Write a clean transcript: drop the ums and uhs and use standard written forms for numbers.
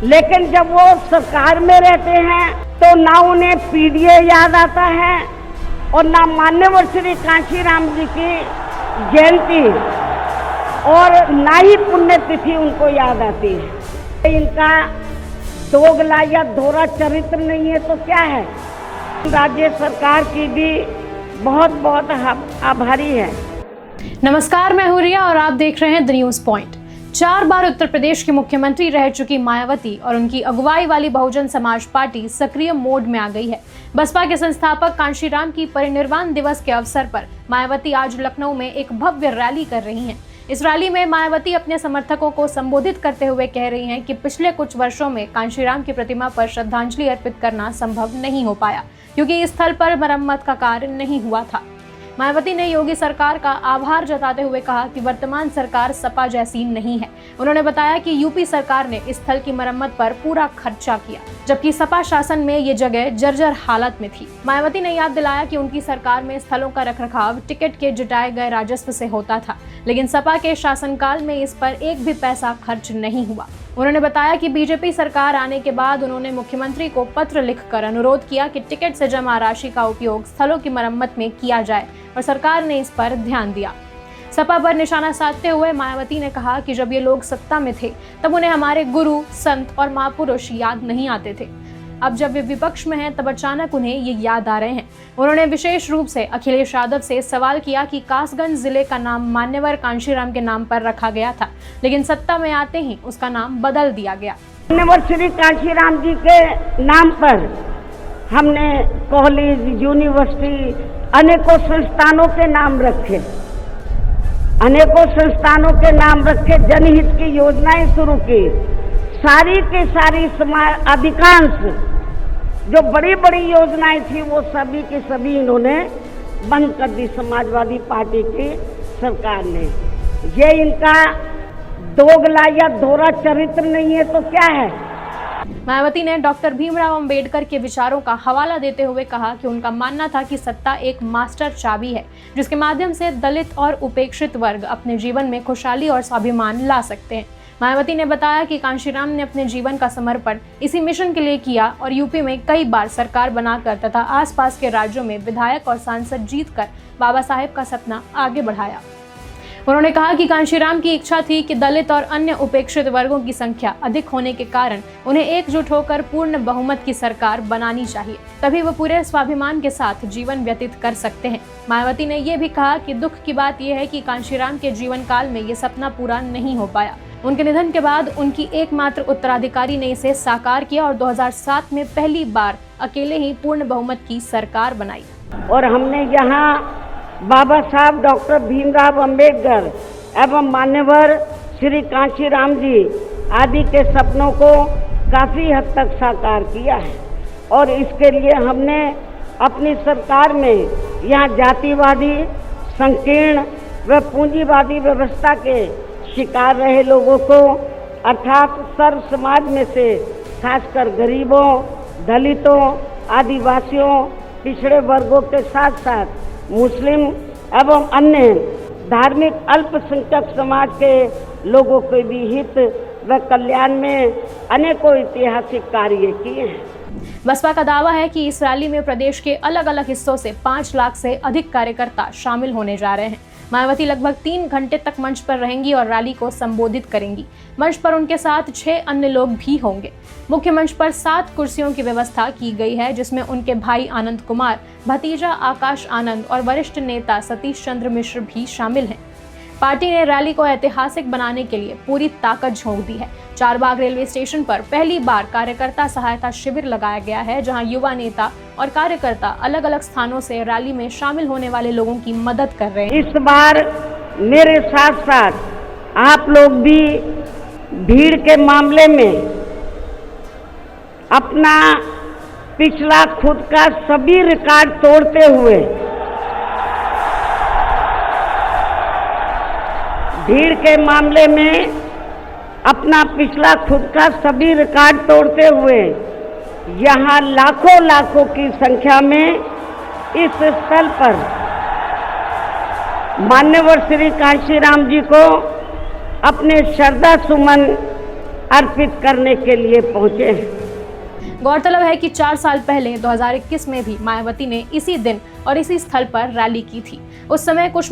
लेकिन जब वो सरकार में रहते हैं तो ना उन्हें पीडीए याद आता है और ना मान्यवर श्री कांशीराम जी की जयंती और ना ही पुण्यतिथि उनको याद आती है। इनका दोगला या दोहरा चरित्र नहीं है तो क्या है। राज्य सरकार की भी बहुत बहुत आभारी है। नमस्कार, मैं हूं रिया और आप देख रहे हैं द न्यूज़ पॉइंट। 4 बार उत्तर प्रदेश की मुख्यमंत्री रह चुकी मायावती और उनकी अगुवाई वाली बहुजन समाज पार्टी सक्रिय मोड में आ गई है। बसपा के संस्थापक कांशीराम की परिनिर्वाण दिवस के अवसर पर मायावती आज लखनऊ में एक भव्य रैली कर रही हैं। इस रैली में मायावती अपने समर्थकों को संबोधित करते हुए कह रही हैं कि पिछले कुछ वर्षों में कांशीराम की प्रतिमा पर श्रद्धांजलि अर्पित करना संभव नहीं हो पाया क्योंकि इस स्थल पर मरम्मत का कार्य नहीं हुआ था। मायावती ने योगी सरकार का आभार जताते हुए कहा कि वर्तमान सरकार सपा जैसी नहीं है। उन्होंने बताया कि यूपी सरकार ने इस स्थल की मरम्मत पर पूरा खर्चा किया, जबकि सपा शासन में ये जगह जर्जर हालत में थी। मायावती ने याद दिलाया कि उनकी सरकार में स्थलों का रखरखाव टिकट के जुटाए गए राजस्व से होता था, लेकिन सपा के शासनकाल में इस पर एक भी पैसा खर्च नहीं हुआ। उन्होंने बताया कि बीजेपी सरकार आने के बाद उन्होंने मुख्यमंत्री को पत्र लिखकर अनुरोध किया कि टिकट से जमा राशि का उपयोग स्थलों की मरम्मत में किया जाए और सरकार ने इस पर ध्यान दिया। सपा पर निशाना साधते हुए मायावती ने कहा कि जब ये लोग सत्ता में थे तब उन्हें हमारे गुरु, संत और महापुरुष याद नहीं आते थे। अब जब वे विपक्ष में हैं तब अचानक उन्हें ये याद आ रहे हैं। उन्होंने विशेष रूप से अखिलेश यादव से सवाल किया कि कासगंज जिले का नाम मान्यवर कांशीराम के नाम पर रखा गया था, लेकिन सत्ता में आते ही उसका नाम बदल दिया गया। मान्यवर श्री कांशीराम जी के नाम पर हमने कॉलेज, यूनिवर्सिटी, अनेकों संस्थानों के नाम रखे, अनेकों संस्थानों के नाम रखे, जनहित की योजनाएं शुरू की। सारी के सारी समाज अधिकांश जो बड़ी बड़ी योजनाएं थी वो सभी के सभी इन्होंने बंद कर दी समाजवादी पार्टी की सरकार ने। ये इनका दोगला या दोहरा चरित्र नहीं है तो क्या है। मायावती ने डॉक्टर भीमराव अंबेडकर के विचारों का हवाला देते हुए कहा कि उनका मानना था कि सत्ता एक मास्टर चाबी है जिसके माध्यम से दलित और उपेक्षित वर्ग अपने जीवन में खुशहाली और स्वाभिमान ला सकते हैं। मायावती ने बताया कि कांशीराम ने अपने जीवन का समर्पण इसी मिशन के लिए किया और यूपी में कई बार सरकार बनाकर तथा आसपास के राज्यों में विधायक और सांसद जीतकर बाबा साहेब का सपना आगे बढ़ाया। उन्होंने कहा कि कांशीराम की इच्छा थी कि दलित और अन्य उपेक्षित वर्गों की संख्या अधिक होने के कारण उन्हें एकजुट होकर पूर्ण बहुमत की सरकार बनानी चाहिए, तभी वो पूरे स्वाभिमान के साथ जीवन व्यतीत कर सकते हैं। मायावती ने यह भी कहा कि दुख की बात यह है कि कांशीराम के जीवन काल में ये सपना पूरा नहीं हो पाया। उनके निधन के बाद उनकी एकमात्र उत्तराधिकारी ने इसे साकार किया और 2007 में पहली बार अकेले ही पूर्ण बहुमत की सरकार बनाई। और हमने यहाँ बाबा साहब डॉक्टर भीमराव अंबेडकर एवं मान्यवर श्री कांशीराम जी आदि के सपनों को काफ़ी हद तक साकार किया है और इसके लिए हमने अपनी सरकार में यहाँ जातिवादी, संकीर्ण व पूंजीवादी व्यवस्था के शिकार रहे लोगों को अर्थात सर्व समाज में से खासकर गरीबों, दलितों, आदिवासियों, पिछड़े वर्गों के साथ साथ मुस्लिम एवं अन्य धार्मिक अल्पसंख्यक समाज के लोगों के भी हित व कल्याण में अनेकों ऐतिहासिक कार्य किए हैं। बसपा का दावा है कि इस रैली में प्रदेश के अलग अलग हिस्सों से 5 लाख से अधिक कार्यकर्ता शामिल होने जा रहे हैं। मायावती लगभग 3 घंटे तक मंच पर रहेंगी और रैली को संबोधित करेंगी। मंच पर उनके साथ 6 अन्य लोग भी होंगे। मुख्य मंच पर 7 कुर्सियों की व्यवस्था की गई है जिसमें उनके भाई आनंद कुमार, भतीजा आकाश आनंद और वरिष्ठ नेता सतीश चंद्र मिश्र भी शामिल हैं। पार्टी ने रैली को ऐतिहासिक बनाने के लिए पूरी ताकत झोंक दी है। चारबाग रेलवे स्टेशन पर पहली बार कार्यकर्ता सहायता शिविर लगाया गया है जहां युवा नेता और कार्यकर्ता अलग अलग स्थानों से रैली में शामिल होने वाले लोगों की मदद कर रहे हैं। इस बार मेरे साथ साथ आप लोग भी भीड़ के मामले में अपना पिछला खुद का सभी रिकॉर्ड तोड़ते हुए भीड़ के मामले में अपना पिछला खुद का सभी रिकॉर्ड तोड़ते हुए यहाँ लाखों लाखों की संख्या में इस स्थल पर मान्यवर श्री कांशीराम जी को अपने श्रद्धा सुमन अर्पित करने के लिए पहुंचे हैं। गौरतलब है कि 4 साल पहले 2021 में भी मायावती ने इसी दिन और इसी स्थल पर रैली की थी। उस समय कुछ